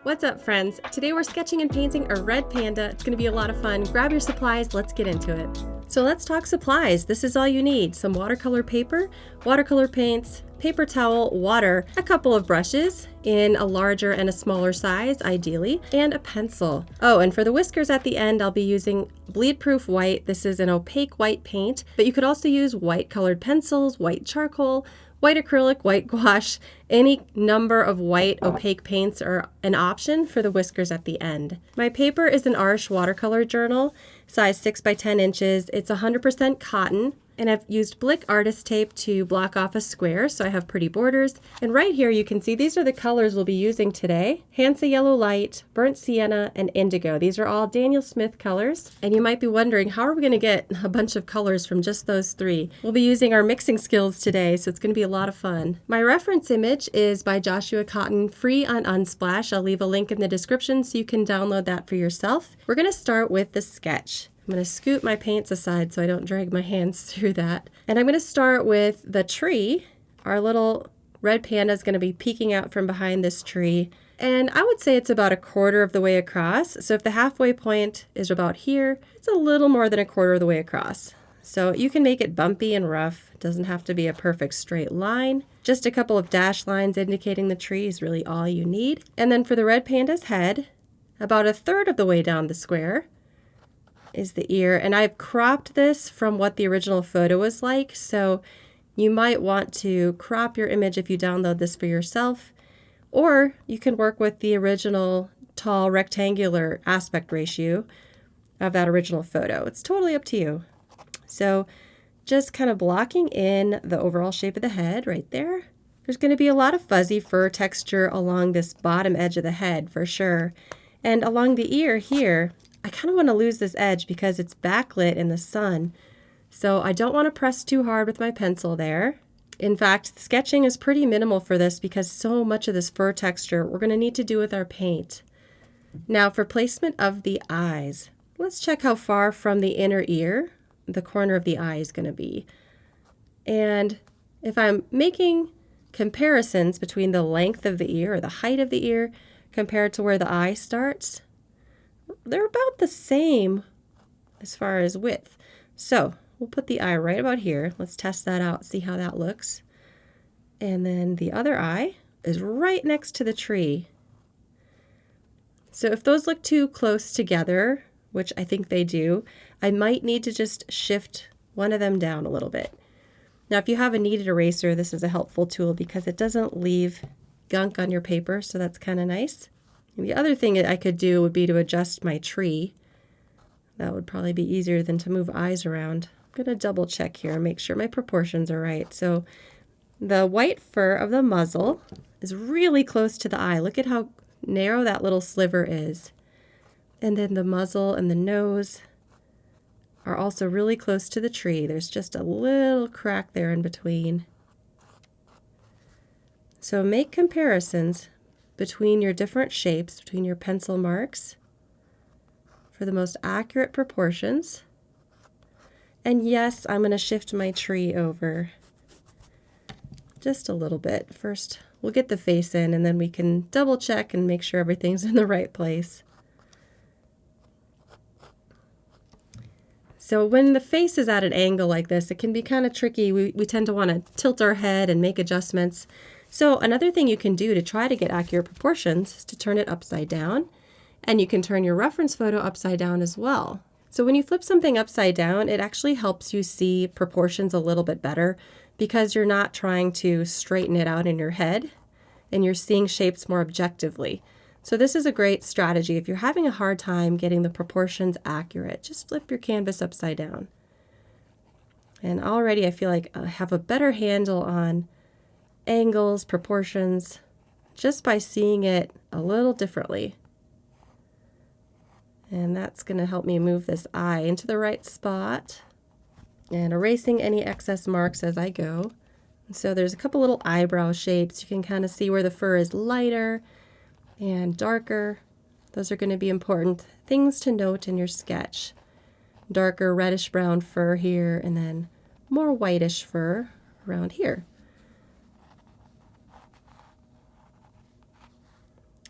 What's up, friends? Today we're sketching and painting a red panda. It's going to be a lot of fun. Grab your supplies, let's get into it. So let's talk supplies. This is all you need. Some watercolor paper, watercolor paints, paper towel, water, a couple of brushes in a larger and a smaller size, ideally, and a pencil. Oh, and for the whiskers at the end, I'll be using bleed-proof white. This is an opaque white paint, but you could also use white colored pencils, white charcoal, white acrylic, white gouache, any number of white opaque paints are an option for the whiskers at the end. My paper is an Arch watercolor journal, size 6 by 10 inches. It's 100% cotton, and I've used Blick artist tape to block off a square so I have pretty borders. And right here you can see these are the colors we'll be using today. Hansa Yellow Light, Burnt Sienna, and Indigo. These are all Daniel Smith colors. And you might be wondering, how are we going to get a bunch of colors from just those three? We'll be using our mixing skills today, so it's going to be a lot of fun. My reference image is by Joshua Cotton, free on Unsplash. I'll leave a link in the description so you can download that for yourself. We're going to start with the sketch. I'm going to scoot my paints aside so I don't drag my hands through that. And I'm going to start with the tree. Our little red panda is going to be peeking out from behind this tree. And I would say it's about a quarter of the way across. So if the halfway point is about here, it's a little more than a quarter of the way across. So you can make it bumpy and rough. It doesn't have to be a perfect straight line. Just a couple of dashed lines indicating the tree is really all you need. And then for the red panda's head, about a third of the way down the square is the ear. And I've cropped this from what the original photo was like. So you might want to crop your image if you download this for yourself. Or you can work with the original tall rectangular aspect ratio of that original photo. It's totally up to you. So just kind of blocking in the overall shape of the head right there. There's going to be a lot of fuzzy fur texture along this bottom edge of the head for sure. And along the ear here, I kind of want to lose this edge because it's backlit in the sun. So I don't want to press too hard with my pencil there. In fact, sketching is pretty minimal for this because so much of this fur texture we're going to need to do with our paint. Now for placement of the eyes, let's check how far from the inner ear the corner of the eye is going to be. And if I'm making comparisons between the length of the ear or the height of the ear compared to where the eye starts, they're about the same as far as width. So we'll put the eye right about here. Let's test that out, see how that looks. And then the other eye is right next to the tree. So if those look too close together, which I think they do, I might need to just shift one of them down a little bit. Now, if you have a kneaded eraser, this is a helpful tool because it doesn't leave gunk on your paper, so that's kind of nice. And the other thing I could do would be to adjust my tree. That would probably be easier than to move eyes around. I'm going to double check here and make sure my proportions are right. So the white fur of the muzzle is really close to the eye. Look at how narrow that little sliver is. And then the muzzle and the nose are also really close to the tree. There's just a little crack there in between. So make comparisons between your different shapes, between your pencil marks for the most accurate proportions. And yes, I'm going to shift my tree over just a little bit. First, we'll get the face in and then we can double check and make sure everything's in the right place. So when the face is at an angle like this, it can be kind of tricky. We tend to want to tilt our head and make adjustments. So another thing you can do to try to get accurate proportions is to turn it upside down. And you can turn your reference photo upside down as well. So when you flip something upside down, it actually helps you see proportions a little bit better because you're not trying to straighten it out in your head and you're seeing shapes more objectively. So this is a great strategy. If you're having a hard time getting the proportions accurate, just flip your canvas upside down. And already I feel like I have a better handle on angles, proportions, just by seeing it a little differently. And that's going to help me move this eye into the right spot and erasing any excess marks as I go. And so there's a couple little eyebrow shapes. You can kind of see where the fur is lighter and darker. Those are going to be important things to note in your sketch. Darker reddish brown fur here and then more whitish fur around here.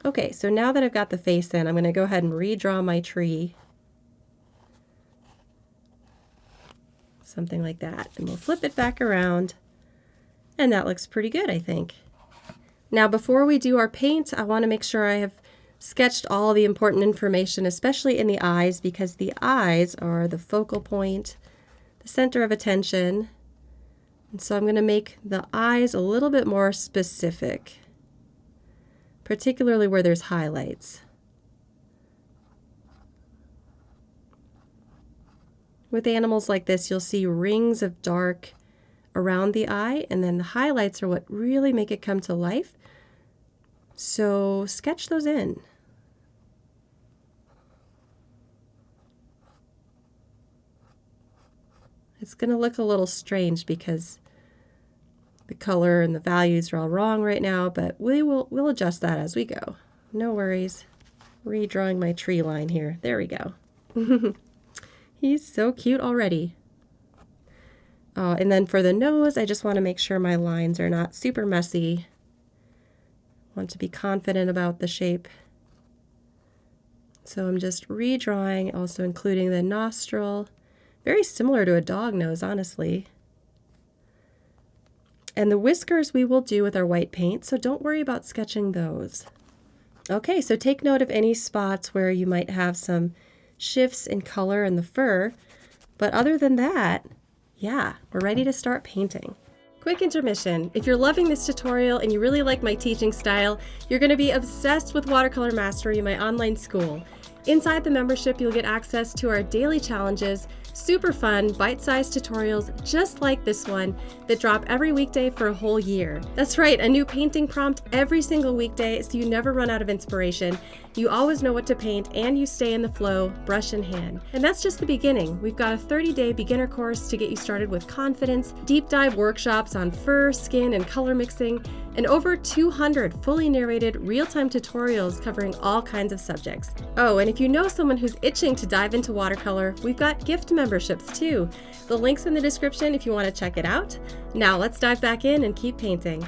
Okay, so now that I've got the face in, I'm going to go ahead and redraw my tree. Something like that. And we'll flip it back around. And that looks pretty good, I think. Now, before we do our paint, I want to make sure I have sketched all the important information, especially in the eyes, because the eyes are the focal point, the center of attention. And so I'm going to make the eyes a little bit more specific, particularly where there's highlights. With animals like this, you'll see rings of dark around the eye, and then the highlights are what really make it come to life. So sketch those in. It's going to look a little strange because the color and the values are all wrong right now, but we'll adjust that as we go. No worries. Redrawing my tree line here. There we go. He's so cute already. And then for the nose, I just want to make sure my lines are not super messy. Want to be confident about the shape. So I'm just redrawing, also including the nostril. Very similar to a dog nose, honestly. And the whiskers we will do with our white paint, so don't worry about sketching those. Okay, so take note of any spots where you might have some shifts in color in the fur. But other than that, yeah, we're ready to start painting. Quick intermission. If you're loving this tutorial and you really like my teaching style, you're going to be obsessed with Watercolor Mastery, my online school. Inside the membership, you'll get access to our daily challenges, super fun, bite-sized tutorials just like this one that drop every weekday for a whole year. That's right, a new painting prompt every single weekday so you never run out of inspiration. You always know what to paint and you stay in the flow, brush in hand. And that's just the beginning. We've got a 30-day beginner course to get you started with confidence, deep dive workshops on fur, skin, and color mixing, and over 200 fully narrated real-time tutorials covering all kinds of subjects. Oh, and if you know someone who's itching to dive into watercolor, we've got gift memberships too. The link's in the description if you want to check it out. Now let's dive back in and keep painting.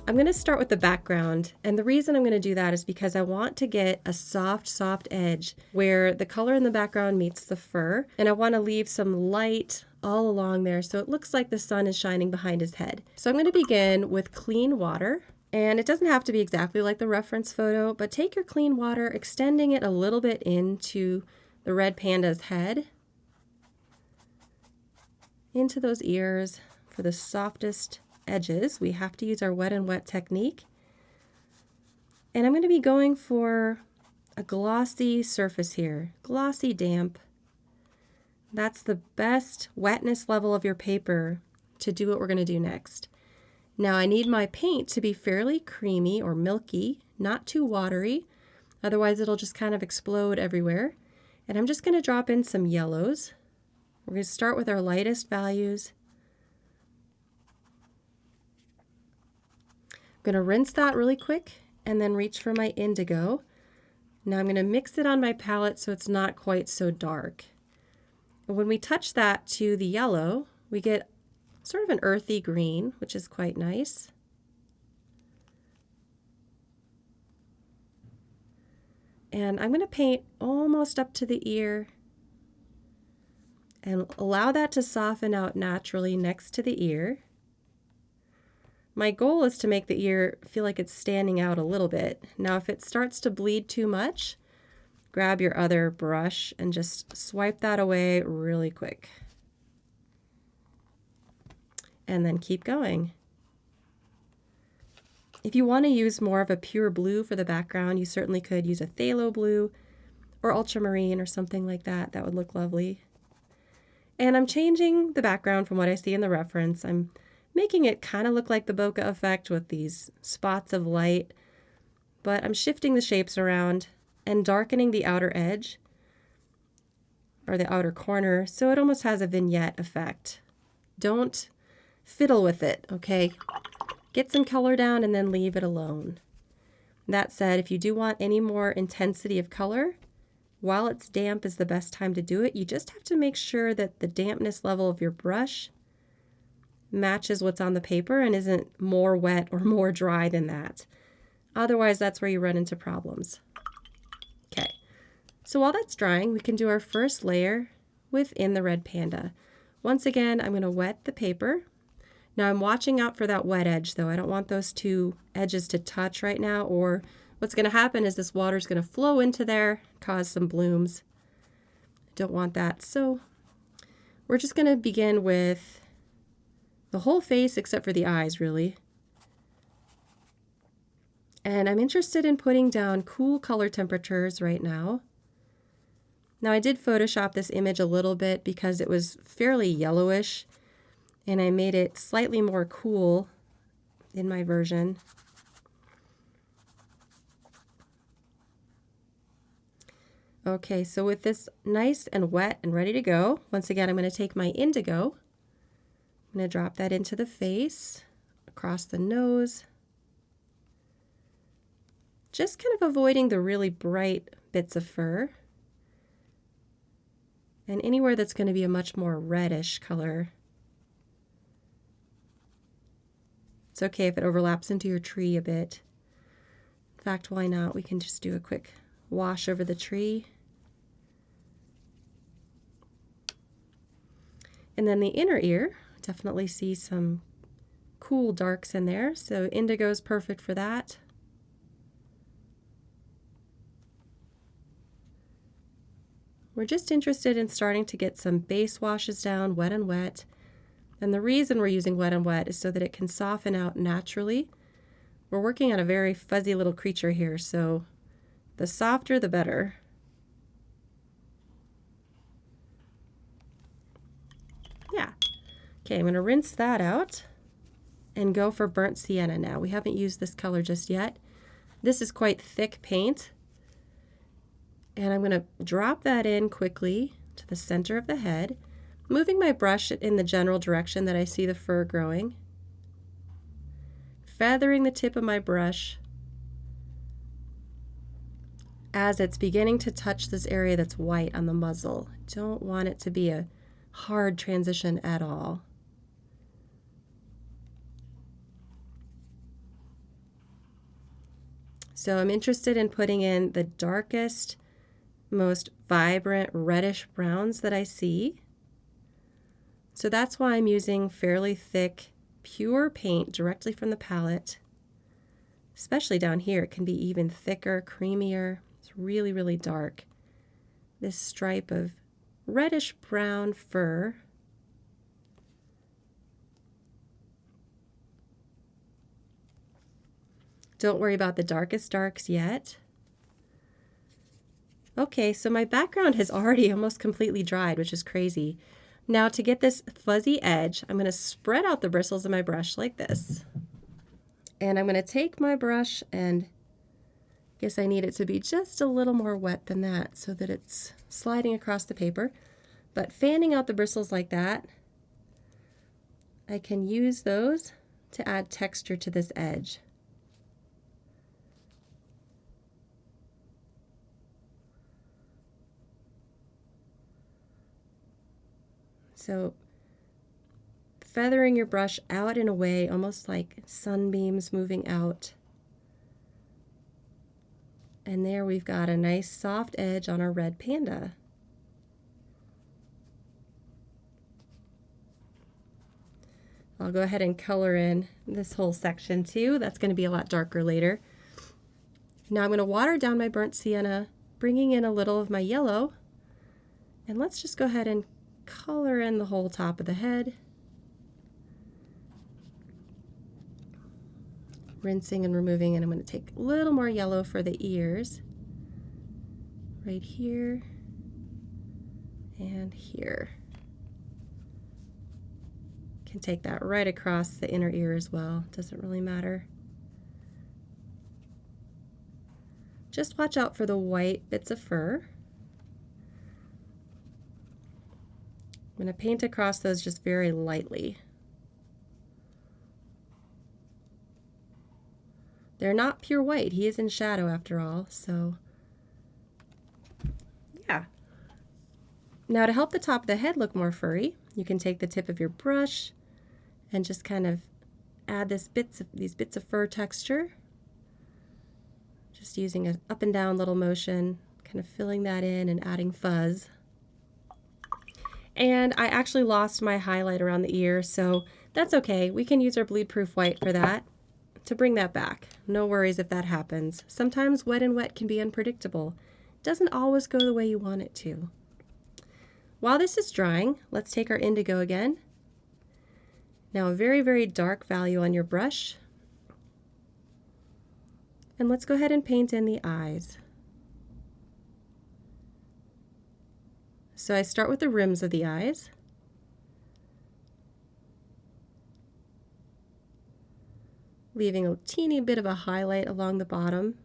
I'm going to start with the background, and the reason I'm going to do that is because I want to get a soft edge where the color in the background meets the fur, and I want to leave some light all along there so it looks like the sun is shining behind his head. So I'm going to begin with clean water, and it doesn't have to be exactly like the reference photo, but take your clean water, extending it a little bit into the red panda's head, into those ears for the softest edges. We have to use our wet and wet technique. And I'm going to be going for a glossy surface here, glossy damp. That's the best wetness level of your paper to do what we're going to do next. Now I need my paint to be fairly creamy or milky, not too watery, otherwise it'll just kind of explode everywhere. And I'm just going to drop in some yellows. We're going to start with our lightest values. I'm going to rinse that really quick and then reach for my indigo. Now I'm going to mix it on my palette so it's not quite so dark. And when we touch that to the yellow, we get sort of an earthy green, which is quite nice. And I'm going to paint almost up to the ear and allow that to soften out naturally next to the ear. My goal is to make the ear feel like it's standing out a little bit. Now if it starts to bleed too much, grab your other brush and just swipe that away really quick. And then keep going. If you want to use more of a pure blue for the background, you certainly could use a phthalo blue or ultramarine or something like that. That would look lovely. And I'm changing the background from what I see in the reference. I'm making it kind of look like the bokeh effect with these spots of light, but I'm shifting the shapes around and darkening the outer edge or the outer corner so it almost has a vignette effect. Don't fiddle with it, okay? Get some color down and then leave it alone. That said, if you do want any more intensity of color, while it's damp is the best time to do it. You just have to make sure that the dampness level of your brush matches what's on the paper and isn't more wet or more dry than that. Otherwise, that's where you run into problems. Okay, so while that's drying, we can do our first layer within the red panda. Once again, I'm going to wet the paper. Now I'm watching out for that wet edge though. I don't want those two edges to touch right now, or what's going to happen is this water is going to flow into there, cause some blooms. Don't want that. So we're just going to begin with the whole face except for the eyes, really. And I'm interested in putting down cool color temperatures right now. Now I did Photoshop this image a little bit because it was fairly yellowish, and I made it slightly more cool in my version. Okay, so with this nice and wet and ready to go, once again I'm going to take my indigo. I'm going to drop that into the face, across the nose, just kind of avoiding the really bright bits of fur, and anywhere that's going to be a much more reddish color. It's okay if it overlaps into your tree a bit. In fact, why not? We can just do a quick wash over the tree. And then the inner ear, definitely see some cool darks in there, so indigo is perfect for that. We're just interested in starting to get some base washes down, wet and wet. And the reason we're using wet and wet is so that it can soften out naturally. We're working on a very fuzzy little creature here, so the softer the better. Yeah. Okay, I'm going to rinse that out and go for burnt sienna now. We haven't used this color just yet. This is quite thick paint. And I'm going to drop that in quickly to the center of the head, moving my brush in the general direction that I see the fur growing, feathering the tip of my brush as it's beginning to touch this area that's white on the muzzle. Don't want it to be a hard transition at all. So I'm interested in putting in the darkest, most vibrant reddish browns that I see. So that's why I'm using fairly thick, pure paint directly from the palette. Especially down here, it can be even thicker, creamier. It's really, really dark. This stripe of reddish brown fur. Don't worry about the darkest darks yet. Okay, so my background has already almost completely dried, which is crazy. Now to get this fuzzy edge, I'm going to spread out the bristles of my brush like this. And I'm going to take my brush and I guess I need it to be just a little more wet than that so that it's sliding across the paper. But fanning out the bristles like that, I can use those to add texture to this edge. So feathering your brush out in a way almost like sunbeams moving out. And there we've got a nice soft edge on our red panda. I'll go ahead and color in this whole section too. That's going to be a lot darker later. Now I'm going to water down my burnt sienna, bringing in a little of my yellow. And let's just go ahead and color in the whole top of the head. Rinsing and removing, and I'm going to take a little more yellow for the ears. Right here and here. Can take that right across the inner ear as well. Doesn't really matter. Just watch out for the white bits of fur. I'm going to paint across those just very lightly. They're not pure white. He is in shadow after all, so yeah. Now to help the top of the head look more furry, you can take the tip of your brush and just kind of add these bits of fur texture. Just using an up and down little motion, kind of filling that in and adding fuzz. And I actually lost my highlight around the ear, so that's okay. We can use our bleed proof white for that to bring that back. No worries if that happens. Sometimes wet and wet can be unpredictable. It doesn't always go the way you want it to. While this is drying, let's take our indigo again. Now a very, very dark value on your brush. And let's go ahead and paint in the eyes. So I start with the rims of the eyes. Leaving a teeny bit of a highlight along the bottom.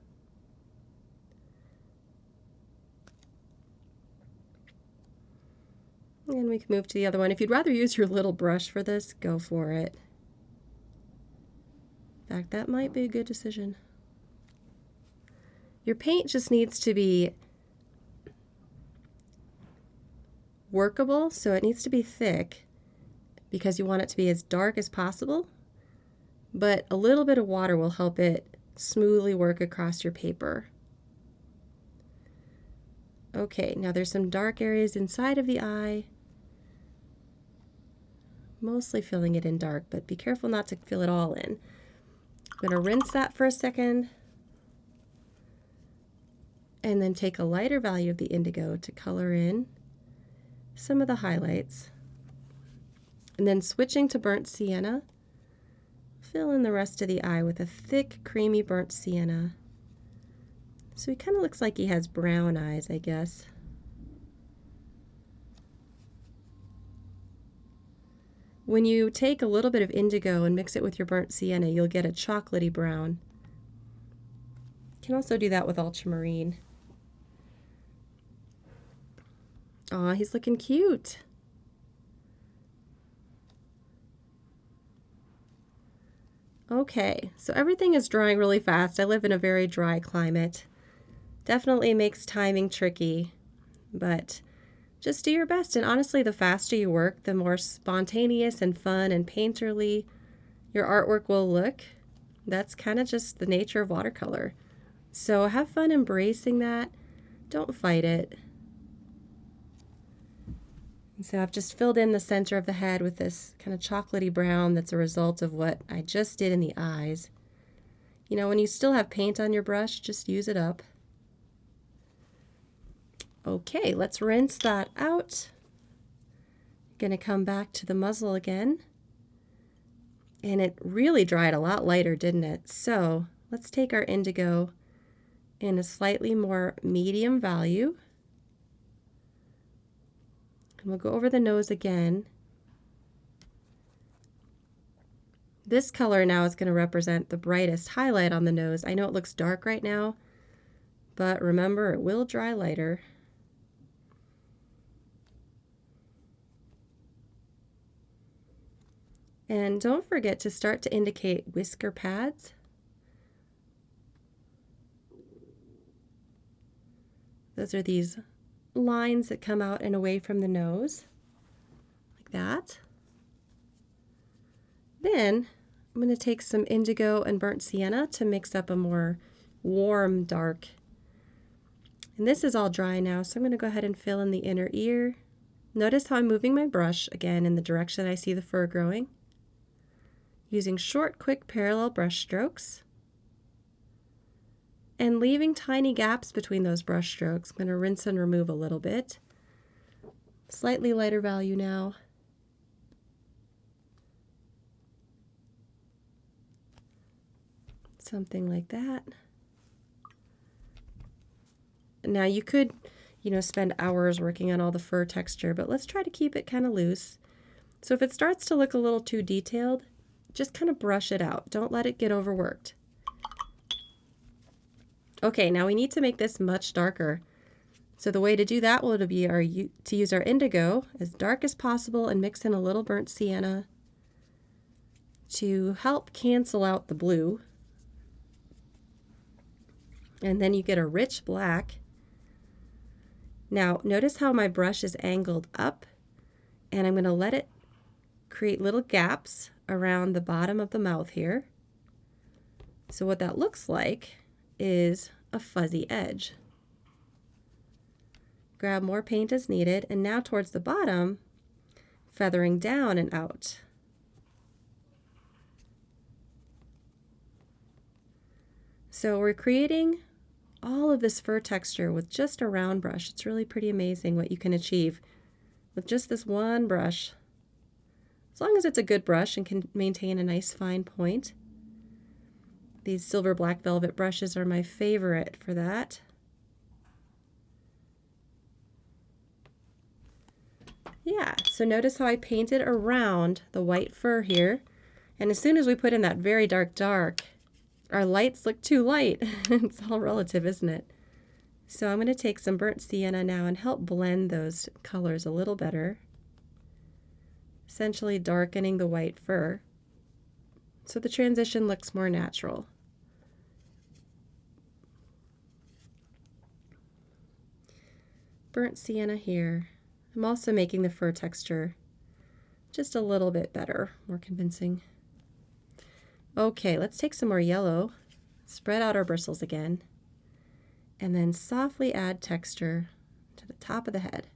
And we can move to the other one. If you'd rather use your little brush for this, go for it. In fact, that might be a good decision. Your paint just needs to be workable, so it needs to be thick because you want it to be as dark as possible, but a little bit of water will help it smoothly work across your paper. Okay, now there's some dark areas inside of the eye. Mostly filling it in dark, but be careful not to fill it all in. I'm going to rinse that for a second and then take a lighter value of the indigo to color in some of the highlights. And then switching to burnt sienna, fill in the rest of the eye with a thick, creamy burnt sienna. So he kind of looks like he has brown eyes, I guess. When you take a little bit of indigo and mix it with your burnt sienna, you'll get a chocolatey brown. You can also do that with ultramarine. Aw, he's looking cute. Okay, so everything is drying really fast. I live in a very dry climate. Definitely makes timing tricky, but just do your best. And honestly, the faster you work, the more spontaneous and fun and painterly your artwork will look. That's kind of just the nature of watercolor. So have fun embracing that. Don't fight it. And so I've just filled in the center of the head with this kind of chocolatey brown that's a result of what I just did in the eyes. You know, when you still have paint on your brush, just use it up. Okay, let's rinse that out. Gonna come back to the muzzle again. And it really dried a lot lighter, didn't it? So let's take our indigo in a slightly more medium value. And we'll go over the nose again. This color now is going to represent the brightest highlight on the nose. I know it looks dark right now, but remember, it will dry lighter. And don't forget to start to indicate whisker pads. Those are these lines that come out and away from the nose, like that. Then I'm going to take some indigo and burnt sienna to mix up a more warm dark. And this is all dry now, so I'm going to go ahead and fill in the inner ear. Notice how I'm moving my brush again in the direction I see the fur growing. Using short, quick parallel brush strokes and leaving tiny gaps between those brush strokes. I'm going to rinse and remove a little bit. Slightly lighter value now. Something like that. Now you could, spend hours working on all the fur texture, but let's try to keep it kind of loose. So if it starts to look a little too detailed, just kind of brush it out. Don't let it get overworked. Okay, now we need to make this much darker. So the way to do that will be to use our indigo as dark as possible and mix in a little burnt sienna to help cancel out the blue. And then you get a rich black. Now notice how my brush is angled up, and I'm going to let it create little gaps around the bottom of the mouth here. So what that looks like is a fuzzy edge. Grab more paint as needed, and now towards the bottom, feathering down and out. So we're creating all of this fur texture with just a round brush. It's really pretty amazing what you can achieve with just this one brush. As long as it's a good brush and can maintain a nice fine point. These silver black velvet brushes are my favorite for that. Yeah, so notice how I painted around the white fur here. And as soon as we put in that very dark, our lights look too light. It's all relative, isn't it? So I'm going to take some burnt sienna now and help blend those colors a little better. Essentially darkening the white fur so the transition looks more natural. Burnt sienna here. I'm also making the fur texture just a little bit better, more convincing. Okay, let's take some more yellow, spread out our bristles again, and then softly add texture to the top of the head.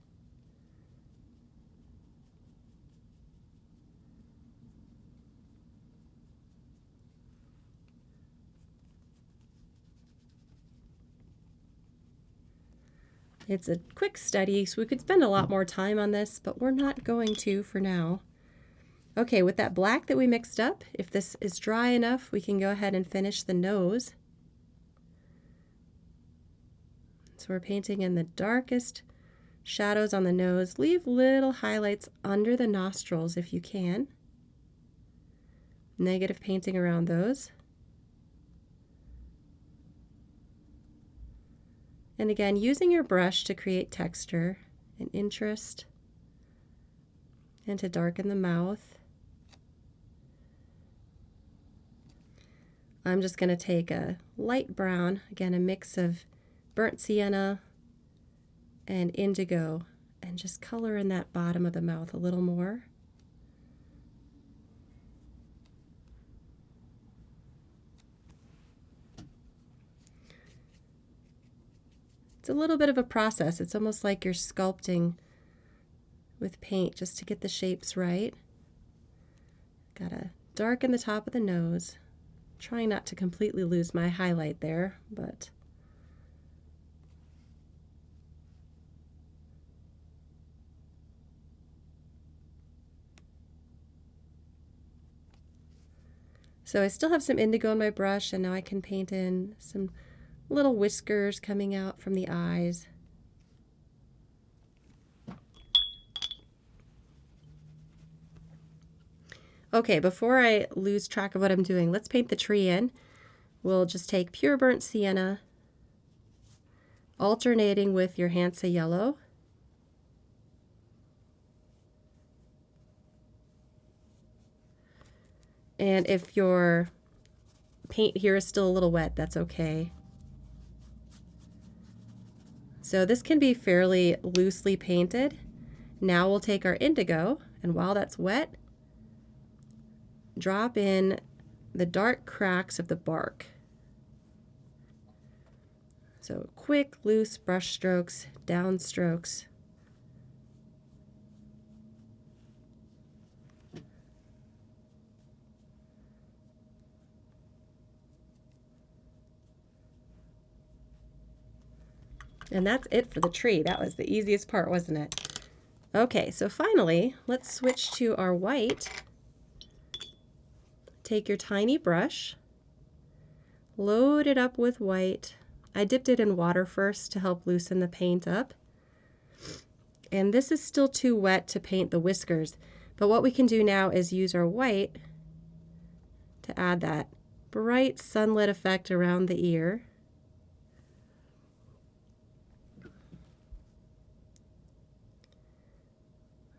It's a quick study, so we could spend a lot more time on this, but we're not going to for now. Okay, with that black that we mixed up, if this is dry enough, we can go ahead and finish the nose. So we're painting in the darkest shadows on the nose. Leave little highlights under the nostrils if you can. Negative painting around those. And again, using your brush to create texture and interest and to darken the mouth. I'm just going to take a light brown, again a mix of burnt sienna and indigo, and just color in that bottom of the mouth a little more. It's a little bit of a process. It's almost like you're sculpting with paint just to get the shapes right. Gotta darken the top of the nose. Trying not to completely lose my highlight there, but so I still have some indigo in my brush, and now I can paint in some little whiskers coming out from the eyes. Okay, before I lose track of what I'm doing, let's paint the tree in. We'll just take pure burnt sienna, alternating with your Hansa yellow. And if your paint here is still a little wet, that's okay. So this can be fairly loosely painted. Now we'll take our indigo, and while that's wet, drop in the dark cracks of the bark. So quick, loose brush strokes, down strokes. And that's it for the tree. That was the easiest part, wasn't it? Okay, so finally, let's switch to our white. Take your tiny brush, load it up with white. I dipped it in water first to help loosen the paint up. And this is still too wet to paint the whiskers, but what we can do now is use our white to add that bright sunlit effect around the ear.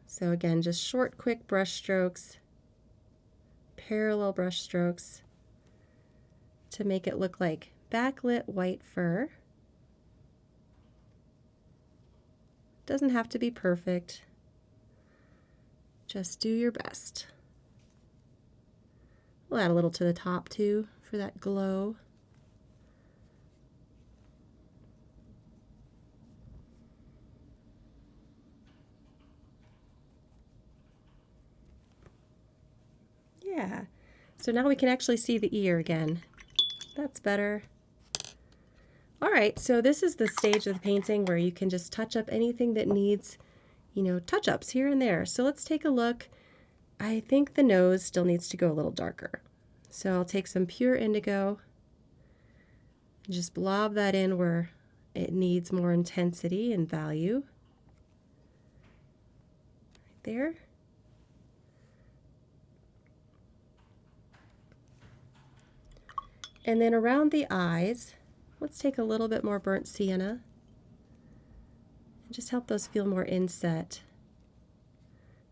So again, just short, quick brush strokes, parallel brush strokes to make it look like backlit white fur. Doesn't have to be perfect. Just do your best. We'll add a little to the top too for that glow. Yeah. So now we can actually see the ear again. That's better. All right, so this is the stage of the painting where you can just touch up anything that needs, you know, touch-ups here and there. So let's take a look. I think the nose still needs to go a little darker. So I'll take some pure indigo and just blob that in where it needs more intensity and value. Right there. And then around the eyes, let's take a little bit more burnt sienna and just help those feel more inset.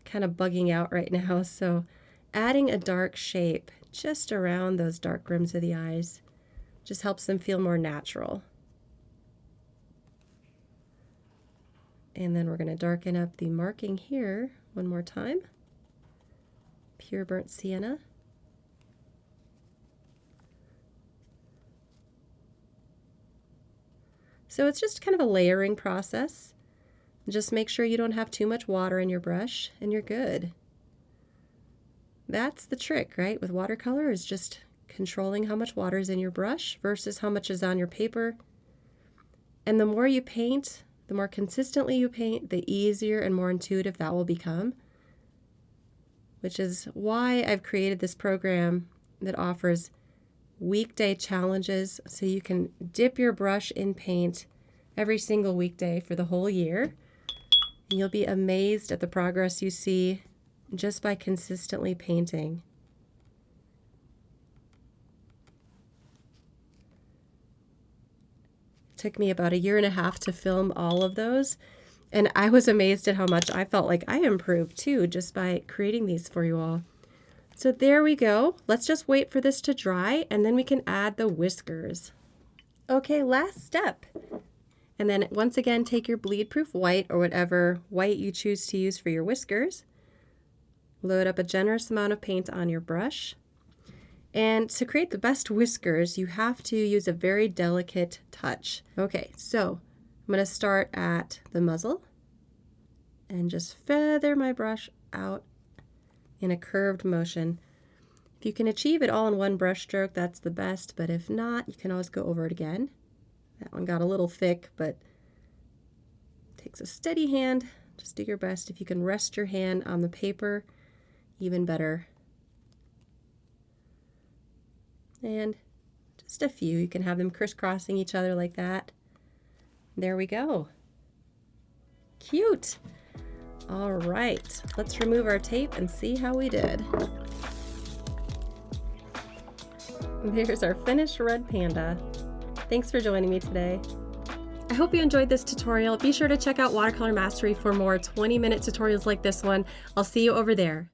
Kind of bugging out right now, so adding a dark shape just around those dark rims of the eyes just helps them feel more natural. And then we're going to darken up the marking here one more time. Pure burnt sienna. So it's just kind of a layering process. Just make sure you don't have too much water in your brush and you're good. That's the trick, right? With watercolor is just controlling how much water is in your brush versus how much is on your paper. And the more you paint, the more consistently you paint, the easier and more intuitive that will become. Which is why I've created this program that offers weekday challenges so you can dip your brush in paint every single weekday for the whole year. And you'll be amazed at the progress you see just by consistently painting. It took me about 1.5 years to film all of those, and I was amazed at how much I felt like I improved too just by creating these for you all. So there we go. Let's just wait for this to dry and then we can add the whiskers. Okay, last step. And then once again, take your bleed-proof white or whatever white you choose to use for your whiskers. Load up a generous amount of paint on your brush. And to create the best whiskers, you have to use a very delicate touch. Okay, so I'm going to start at the muzzle and just feather my brush out in a curved motion. If you can achieve it all in one brush stroke, that's the best, but if not, you can always go over it again. That one got a little thick, but it takes a steady hand. Just do your best. If you can rest your hand on the paper, even better. And just a few. You can have them crisscrossing each other like that. There we go. Cute. All right, let's remove our tape and see how we did. There's our finished red panda. Thanks for joining me today. I hope you enjoyed this tutorial. Be sure to check out Watercolor Mastery for more 20-minute tutorials like this one. I'll see you over there.